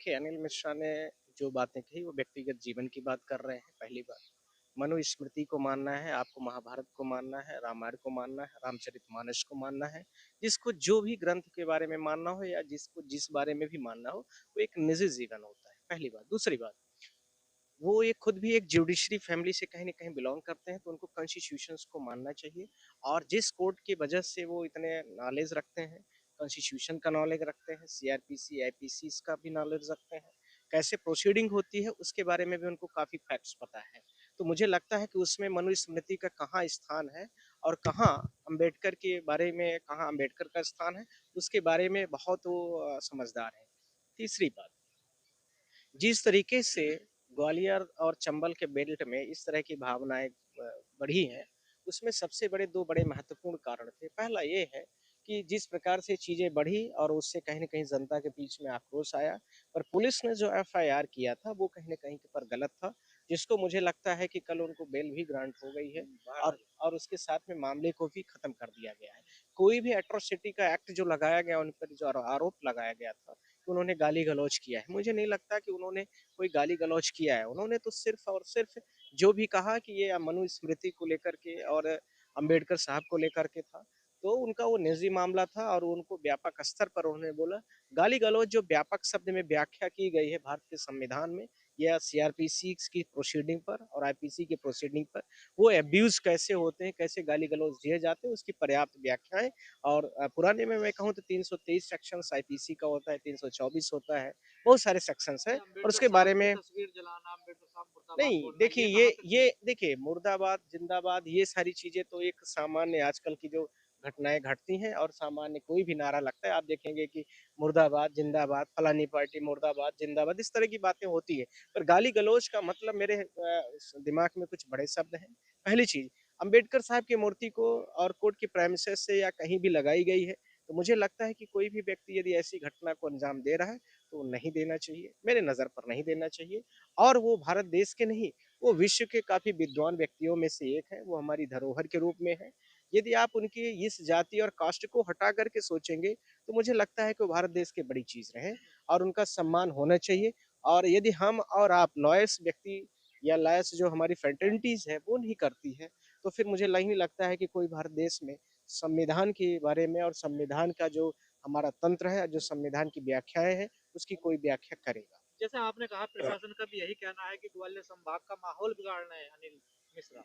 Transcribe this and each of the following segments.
देखिए, अनिल मिश्रा ने जो बातें कही वो व्यक्तिगत जीवन की बात कर रहे हैं, पहली बात। मनुस्मृति को मानना है, आपको महाभारत को मानना है, रामायण को मानना है, रामचरितमानस को मानना है। जिसको जो भी ग्रंथ के बारे में मानना हो या जिसको जिस बारे में भी मानना हो, वो एक निजी जीवन होता है, पहली बात। दूसरी बात, वो एक खुद भी एक जुडिशरी फैमिली से कहीं न कहीं बिलॉन्ग करते हैं, तो उनको कॉन्स्टिट्यूशंस को मानना चाहिए और जिस कोर्ट की वजह से वो इतने नॉलेज रखते हैं, कॉन्स्टिट्यूशन का नॉलेज रखते हैं, सीआरपीसी, आईपीसीज़ का भी नॉलेज रखते हैं, कैसे प्रोसीडिंग होती है, उसके बारे में भी उनको काफ़ी फैक्ट्स पता है। तो मुझे लगता है कि उसमें मनुस्मृति का कहाँ स्थान है और कहाँ अम्बेडकर के बारे में कहाँ अम्बेडकर का स्थान है, उसके बारे में बहुत वो समझदार हैं। तीसरी बात, जिस तरीके से ग्वालियर और चंबल के बेल्ट में इस तरह की भावनाएं बढ़ी हैं, उसमें सबसे बड़े 2 बड़े महत्वपूर्ण कारण थे। पहला ये है कि जिस प्रकार से चीज़ें बढ़ी और उससे कहीं न कहीं जनता के बीच में आक्रोश आया, पर पुलिस ने जो एफआईआर किया था, वो कहीं न कहीं पर गलत था, जिसको मुझे लगता है कि कल उनको बेल भी ग्रांट हो गई है और उसके साथ में मामले को भी खत्म कर दिया गया है। कोई भी एट्रोसिटी का एक्ट जो लगाया गया, उन पर जो आरोप लगाया गया था, कि उन्होंने गाली-गलौज किया है। मुझे नहीं लगता कि उन्होंने कोई गाली-गलौज किया है। उन्होंने तो सिर्फ़ और सिर्फ़ जो भी कहा कि ये मनुस्मृति को लेकर के और अंबेडकर साहब को लेकर के था, तो उनका वो निजी मामला था और उनको व्यापक स्तर पर उन्होंने बोला। गाली-गलौज जो व्यापक शब्द में व्याख्या की गई है भारत के संविधान में या सीआरपीसी की प्रोसीडिंग पर और आईपीसी की प्रोसीडिंग पर, वो अब्यूज़ कैसे होते हैं, कैसे गाली-गलौज दिए जाते हैं, उसकी पर्याप्त व्याख्याएँ और पुराने में मैं कहूँ तो 323 सेक्शंस आईपीसी का होता है, 324 होता है, बहुत सारे सेक्शंस हैं और अम्बेडकर उसके साहब बारे की में तस्वीर जलाना, अम्बेडकर साहब मुर्दाबाद नहीं, बोलना, देखिए ये कहाँ तक ये सही है? देखिए मुर्दाबाद, ज़िंदाबाद ये सारी चीज़ें तो एक सामान्य आजकल की जो घटनाएँ घटती हैं और सामान्य कोई भी नारा लगता है, आप देखेंगे कि मुर्दाबाद, ज़िंदाबाद, फलानी पार्टी मुर्दाबाद, ज़िंदाबाद इस तरह की बातें होती हैं। पर गाली-गलौज का मतलब मेरे दिमाग में कुछ बड़े शब्द हैं। पहली चीज़, अम्बेडकर साहब की मूर्ति को और कोर्ट की प्रेमिसेस से या कहीं भी लगाई गई है, तो मुझे लगता है कि कोई भी व्यक्ति यदि ऐसी घटना को अंजाम दे रहा है, तो नहीं देना चाहिए। मेरे नज़र पर नहीं देना चाहिए और वो भारत देश के नहीं, वो विश्व के काफ़ी विद्वान व्यक्तियों में से एक हैं, वो हमारी धरोहर के रूप में हैं। यदि आप उनकी इस जाति और कास्ट को हटा कर के सोचेंगे, तो मुझे लगता है कि वो भारत देश की बड़ी चीज़ रहे और उनका सम्मान होना चाहिए और यदि हम और आप लॉयर्स व्यक्ति या लॉयर्स जो हमारी फ्रेटर्निटीज़ है, वो नहीं करती है, तो फिर मुझे नहीं लगता है कि कोई भारत देश में संविधान के बारे में और संविधान का जो हमारा तंत्र है, जो संविधान की व्याख्याएँ हैं, उसकी कोई व्याख्या करेगा। जैसे आपने कहा प्रशासन का भी यही कहना है कि ग्वालियर संभाग का माहौल बिगाड़ रहे हैं अनिल मिश्रा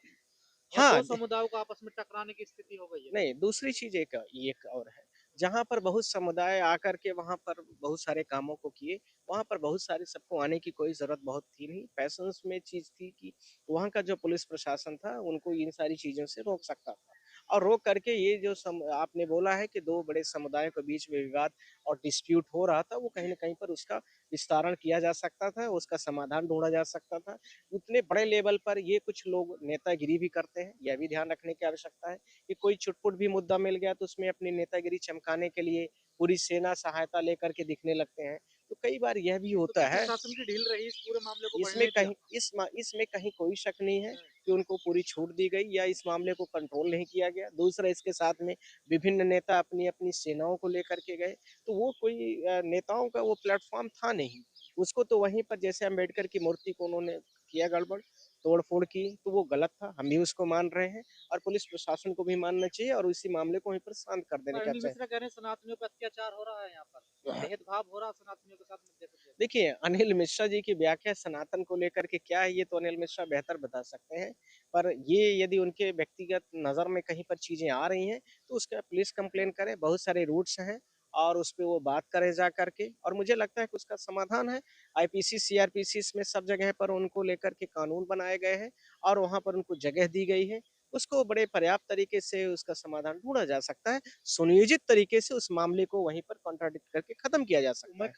या हाँ, दो समुदायों को आपस में टकराने की स्थिति हो गई है। नहीं, दूसरी चीज़ एक एक और है, जहाँ पर बहुत समुदाय आकर के वहाँ पर बहुत सारे कामों को किए, वहाँ पर बहुत सारे सबको आने की कोई ज़रूरत बहुत थी नहीं। पैशंस में चीज़ थी कि वहाँ का जो पुलिस प्रशासन था, उनको इन सारी चीज़ों से रोक सकता था और रोक करके ये जो आपने बोला है कि 2 बड़े समुदायों के बीच में विवाद और डिस्प्यूट हो रहा था, वो कहीं न कहीं पर उसका विस्तारण किया जा सकता था, उसका समाधान ढूँढा जा सकता था। उतने बड़े लेवल पर ये कुछ लोग नेतागिरी भी करते हैं, यह भी ध्यान रखने की आवश्यकता है। कि कोई छुटपुट भी मुद्दा मिल गया तो उसमें अपनी नेतागिरी चमकाने के लिए पूरी सेना सहायता लेकर के दिखने लगते हैं। तो कई बार यह भी तो होता क्या है, प्रशासन की ढील रही इस पूरे मामले को इसमें बढ़ने दिया? कहीं इसमें कहीं कोई शक नहीं है कि उनको पूरी छूट दी गई या इस मामले को कंट्रोल नहीं किया गया। दूसरा इसके साथ में विभिन्न नेता अपनी-अपनी सेनाओं को लेकर के गए, तो वो कोई नेताओं का वो प्लेटफ़ॉर्म था नहीं। उसको तो वहीं पर जैसे अम्बेडकर की मूर्ति को उन्होंने किया गड़बड़, तोड़-फोड़ की, तो वो गलत था। हम भी उसको मान रहे हैं और पुलिस प्रशासन को भी मानना चाहिए और इसी मामले को वहीं पर शांत कर देने का अनिल मिश्रा कह रहे हैं सनातनियों पर अत्याचार हो रहा है यहाँ पर, चाहिए। भेदभाव हो रहा है सनातनियों के साथ मध्य प्रदेश में। देखिए, अनिल मिश्रा जी की व्याख्या सनातन को लेकर के क्या है, ये तो अनिल मिश्रा बेहतर बता सकते हैं। पर ये यदि उनके व्यक्तिगत नज़र में कहीं पर चीज़ें आ रही हैं, तो उसका पुलिस कंप्लेन करें, बहुत सारे रूट्स हैं और उस पे वो बात करें जा कर के और मुझे लगता है कि उसका समाधान है। आईपीसी, सीआरपीसी इसमें सब जगह पर उनको लेकर के कानून बनाए गए हैं और वहाँ पर उनको जगह दी गई है। उसको बड़े पर्याप्त तरीके से उसका समाधान ढूँढा जा सकता है। सुनियोजित तरीके से उस मामले को वहीं पर कॉन्ट्राडिक्ट करके खत्म किया जा सकता उमर है।